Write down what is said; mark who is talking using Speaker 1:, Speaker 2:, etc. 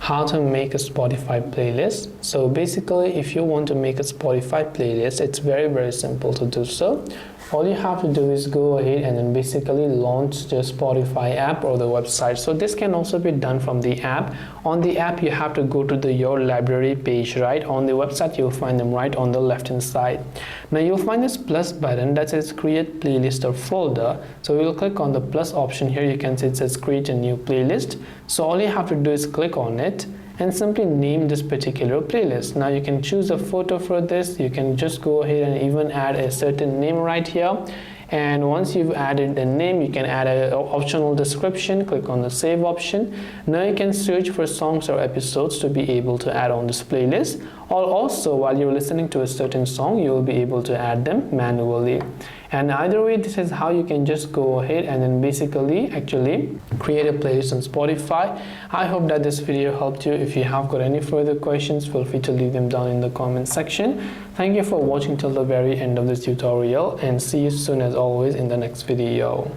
Speaker 1: how to make a Spotify playlist. So basically, if you want to make a Spotify playlist, it's very simple to do so. All you have to do is go ahead and then basically launch the Spotify app or the website. So this can also be done from the app. On the app, you have to go to the your library page, right? On the website, you'll find them right on the left hand side. Now you'll find this plus button that says create playlist or folder. So we'll click on the plus option here. You can see it says create a new playlist. So all you have to do is click on it and simply name this particular playlist. Now you can choose a photo for this. You can just go ahead and even add a certain name right here. And once you've added the name, you can add an optional description. Click on the save option. Now you can search for songs or episodes to be able to add on this playlist. Or also, while you're listening to a certain song, you will be able to add them manually. And either way, this is how you can just go ahead and then basically actually create a playlist on Spotify. I hope that this video helped you. If you have got any further questions, feel free to leave them down in the comment section. Thank you for watching till the very end of this tutorial, and see you soon as always in the next video.